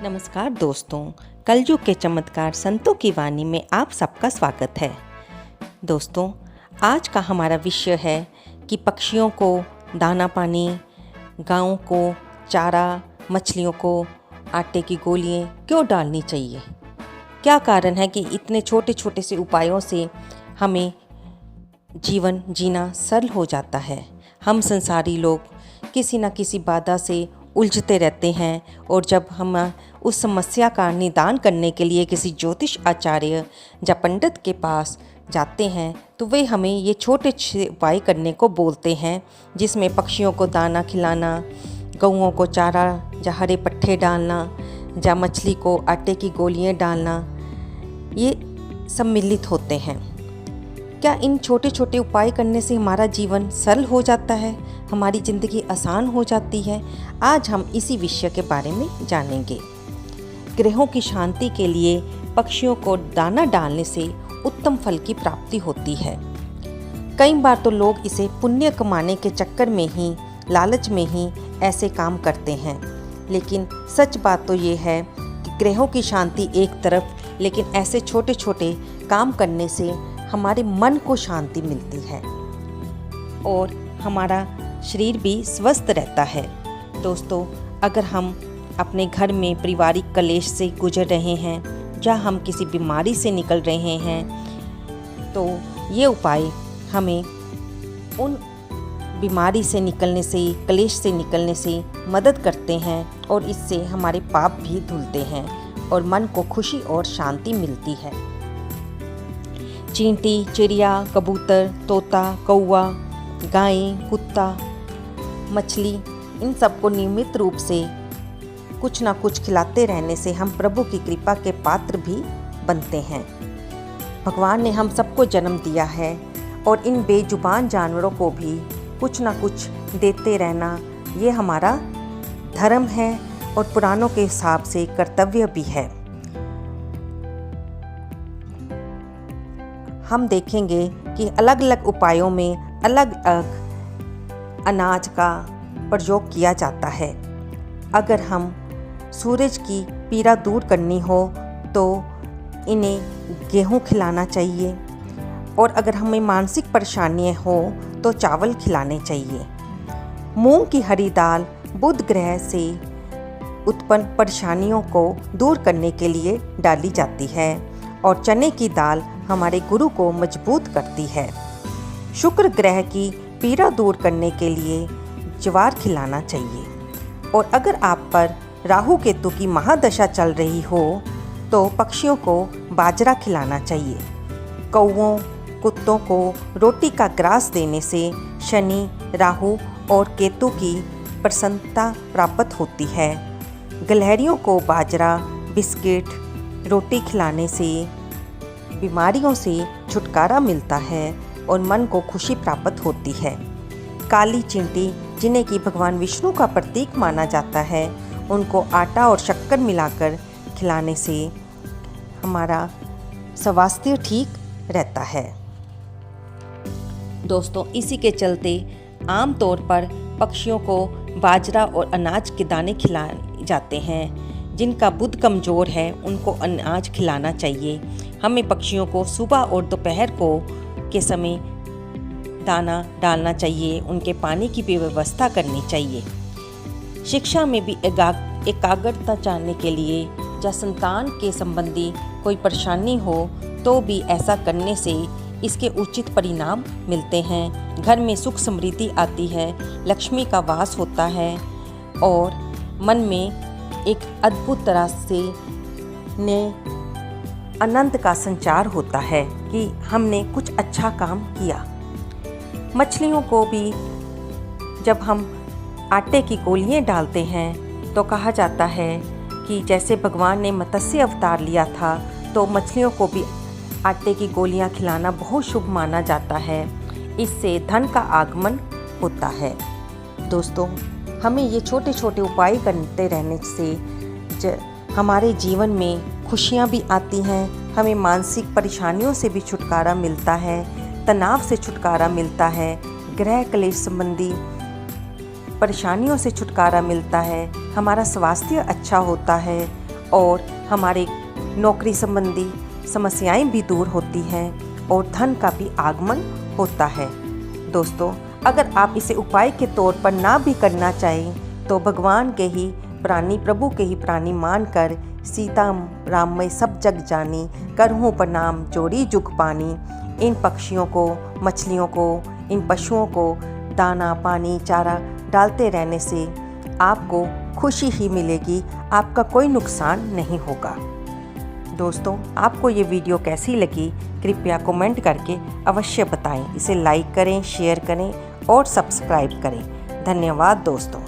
नमस्कार दोस्तों, कलयुग के चमत्कार संतों की वाणी में आप सबका स्वागत है। दोस्तों, आज का हमारा विषय है कि पक्षियों को दाना पानी, गायों को चारा, मछलियों को आटे की गोलियां क्यों डालनी चाहिए। क्या कारण है कि इतने छोटे छोटे से उपायों से हमें जीवन जीना सरल हो जाता है। हम संसारी लोग किसी न किसी बाधा से उलझते रहते हैं और जब हम उस समस्या का निदान करने के लिए किसी ज्योतिष आचार्य या पंडित के पास जाते हैं तो वे हमें ये छोटे छोटे उपाय करने को बोलते हैं, जिसमें पक्षियों को दाना खिलाना, गौओं को चारा या हरे पट्टे डालना या मछली को आटे की गोलियां डालना, ये सम्मिलित होते हैं। क्या इन छोटे छोटे उपाय करने से हमारा जीवन सरल हो जाता है, हमारी ज़िंदगी आसान हो जाती है? आज हम इसी विषय के बारे में जानेंगे। ग्रहों की शांति के लिए पक्षियों को दाना डालने से उत्तम फल की प्राप्ति होती है। कई बार तो लोग इसे पुण्य कमाने के चक्कर में ही, लालच में ही ऐसे काम करते हैं, लेकिन सच बात तो ये है कि ग्रहों की शांति एक तरफ, लेकिन ऐसे छोटे छोटे काम करने से हमारे मन को शांति मिलती है और हमारा शरीर भी स्वस्थ रहता है। दोस्तों, अगर हम अपने घर में पारिवारिक कलेश से गुजर रहे हैं या हम किसी बीमारी से निकल रहे हैं तो ये उपाय हमें उन बीमारी से निकलने से, कलेश से निकलने से मदद करते हैं और इससे हमारे पाप भी धुलते हैं और मन को खुशी और शांति मिलती है। चींटी, चिड़िया, कबूतर, तोता, कौवा, गाय, कुत्ता, मछली, इन सबको नियमित रूप से कुछ ना कुछ खिलाते रहने से हम प्रभु की कृपा के पात्र भी बनते हैं। भगवान ने हम सबको जन्म दिया है और इन बेजुबान जानवरों को भी कुछ ना कुछ देते रहना ये हमारा धर्म है और पुराणों के हिसाब से कर्तव्य भी है। हम देखेंगे कि अलग अलग उपायों में अलग अलग अनाज का प्रयोग किया जाता है। अगर हम सूरज की पीड़ा दूर करनी हो तो इन्हें गेहूं खिलाना चाहिए और अगर हमें मानसिक परेशानियां हो तो चावल खिलाने चाहिए। मूंग की हरी दाल बुध ग्रह से उत्पन्न परेशानियों को दूर करने के लिए डाली जाती है और चने की दाल हमारे गुरु को मजबूत करती है। शुक्र ग्रह की पीड़ा दूर करने के लिए ज्वार खिलाना चाहिए और अगर आप पर राहु केतु की महादशा चल रही हो तो पक्षियों को बाजरा खिलाना चाहिए। कौवों, कुत्तों को रोटी का ग्रास देने से शनि, राहु और केतु की प्रसन्नता प्राप्त होती है। गिलहरियों को बाजरा, बिस्किट, रोटी खिलाने से बीमारियों से छुटकारा मिलता है और मन को खुशी प्राप्त होती है। काली चींटी, जिन्हें कि भगवान विष्णु का प्रतीक माना जाता है, उनको आटा और शक्कर मिलाकर खिलाने से हमारा स्वास्थ्य ठीक रहता है। दोस्तों, इसी के चलते आम तौर पर पक्षियों को बाजरा और अनाज के दाने खिलाए जाते हैं। जिनका बुध कमज़ोर है उनको अनाज खिलाना चाहिए। हमें पक्षियों को सुबह और दोपहर को के समय दाना डालना चाहिए, उनके पानी की भी व्यवस्था करनी चाहिए। शिक्षा में भी एकाग्रता चाहने के लिए या संतान के संबंधी कोई परेशानी हो तो भी ऐसा करने से इसके उचित परिणाम मिलते हैं। घर में सुख समृद्धि आती है, लक्ष्मी का वास होता है और मन में एक अद्भुत तरह से आनंद का संचार होता है कि हमने कुछ अच्छा काम किया। मछलियों को भी जब हम आटे की गोलियां डालते हैं तो कहा जाता है कि जैसे भगवान ने मत्स्य अवतार लिया था तो मछलियों को भी आटे की गोलियां खिलाना बहुत शुभ माना जाता है। इससे धन का आगमन होता है। दोस्तों, हमें ये छोटे छोटे उपाय करते रहने से हमारे जीवन में खुशियाँ भी आती हैं, हमें मानसिक परेशानियों से भी छुटकारा मिलता है, तनाव से छुटकारा मिलता है, ग्रह क्लेश संबंधी परेशानियों से छुटकारा मिलता है, हमारा स्वास्थ्य अच्छा होता है और हमारे नौकरी संबंधी समस्याएं भी दूर होती हैं और धन का भी आगमन होता है। दोस्तों, अगर आप इसे उपाय के तौर पर ना भी करना चाहें तो भगवान के ही प्राणी, प्रभु के ही प्राणी मानकर सीता राम में सब जग जानी, करहूँ प्रणाम जोड़ी जुग पानी। इन पक्षियों को, मछलियों को, इन पशुओं को दाना पानी चारा डालते रहने से आपको खुशी ही मिलेगी, आपका कोई नुकसान नहीं होगा। दोस्तों, आपको ये वीडियो कैसी लगी कृपया कमेंट करके अवश्य बताएं। इसे लाइक करें, शेयर करें और सब्सक्राइब करें। धन्यवाद दोस्तों।